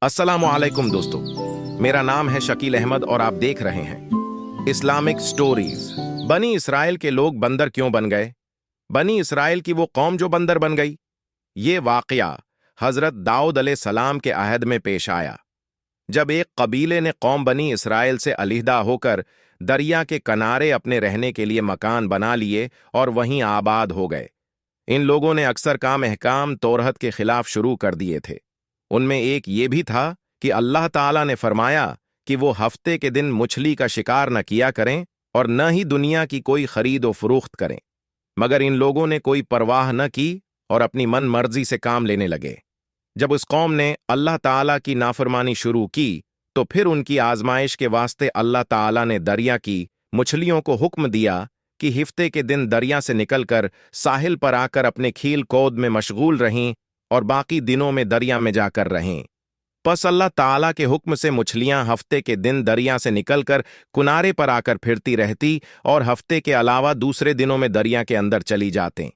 अस्सलामुअलैकुम दोस्तों, मेरा नाम है शकील अहमद और आप देख रहे हैं इस्लामिक स्टोरीज। बनी इसराइल के लोग बंदर क्यों बन गए? बनी इसराइल की वो कौम जो बंदर बन गई। ये वाकया हजरत दाऊद अलैहिस्सलाम के अहद में पेश आया, जब एक कबीले ने कौम बनी इसराइल से अलहिदा होकर दरिया के किनारे अपने रहने के लिए मकान बना लिए और वहीं आबाद हो गए। इन लोगों ने अक्सर काम अहकाम तौरात के खिलाफ शुरू कर दिए थे। उनमें एक ये भी था कि अल्लाह ताला ने फरमाया कि वो हफ्ते के दिन मछली का शिकार न किया करें और न ही दुनिया की कोई खरीद व फरोख्त करें। मगर इन लोगों ने कोई परवाह न की और अपनी मन मर्जी से काम लेने लगे। जब उस कौम ने अल्लाह ताला की नाफरमानी शुरू की तो फिर उनकी आजमाइश के वास्ते अल्लाह ताला ने दरिया की मछलियों को हुक्म दिया कि हफ्ते के दिन दरिया से निकलकर साहिल पर आकर अपने खील कौद में मशगूल रहें और बाकी दिनों में दरिया में जाकर रहें। बस अल्लाह ताला के हुक्म से मछलियां हफ्ते के दिन दरिया से निकलकर किनारे पर आकर फिरती रहती और हफ्ते के अलावा दूसरे दिनों में दरिया के अंदर चली जाते।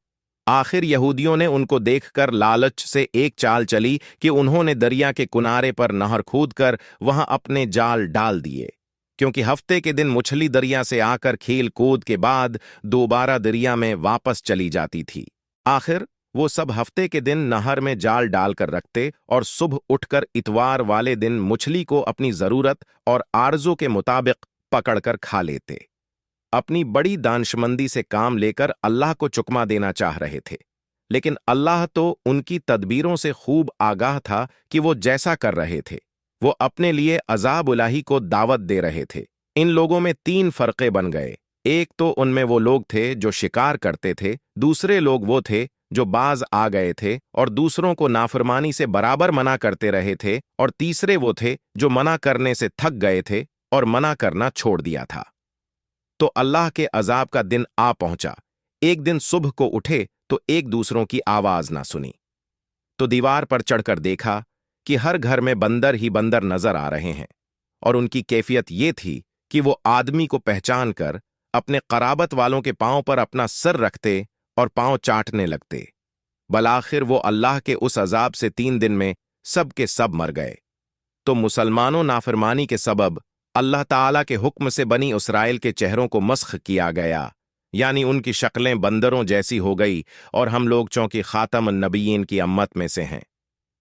आखिर यहूदियों ने उनको देखकर लालच से एक चाल चली कि उन्होंने दरिया के किनारे पर नहर खोदकर वहां अपने जाल डाल दिए, क्योंकि हफ्ते के दिन मछली दरिया से आकर खेल कूद के बाद दोबारा दरिया में वापस चली जाती थी। आखिर वो सब हफ्ते के दिन नहर में जाल डालकर रखते और सुबह उठकर इतवार वाले दिन मछली को अपनी जरूरत और आरजू के मुताबिक पकड़कर खा लेते। अपनी बड़ी दानशमंदी से काम लेकर अल्लाह को चुकमा देना चाह रहे थे, लेकिन अल्लाह तो उनकी तदबीरों से खूब आगाह था कि वो जैसा कर रहे थे वो अपने लिए अजाब इलाही को दावत दे रहे थे। इन लोगों में तीन फरके बन गए। एक तो उनमें वो लोग थे जो शिकार करते थे, दूसरे लोग वो थे जो बाज आ गए थे और दूसरों को नाफरमानी से बराबर मना करते रहे थे, और तीसरे वो थे जो मना करने से थक गए थे और मना करना छोड़ दिया था। तो अल्लाह के अजाब का दिन आ पहुंचा। एक दिन सुबह को उठे तो एक दूसरों की आवाज ना सुनी, तो दीवार पर चढ़कर देखा कि हर घर में बंदर ही बंदर नजर आ रहे हैं, और उनकी कैफियत ये थी कि वो आदमी को पहचान कर अपने कराबत वालों के पांव पर अपना सर रखते और पांव चाटने लगते। बलाखिर वो अल्लाह के उस अजाब से 3 दिन में सब के सब मर गए। तो मुसलमानों नाफरमानी के सबब अल्लाह ताला के हुक्म से बनी इसराइल के चेहरों को मस्ख किया गया, यानी उनकी शक्लें बंदरों जैसी हो गई, और हम लोग चूंकि खातम नबीयीन की अम्मत में से हैं,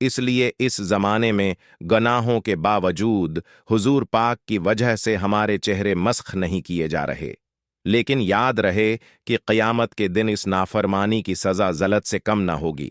इसलिए इस जमाने में गनाहों के बावजूद हुजूर पाक की वजह से हमारे चेहरे मस्ख नहीं किए जा रहे। लेकिन याद रहे कि क़यामत के दिन इस नाफरमानी की सज़ा ज़लत से कम न होगी।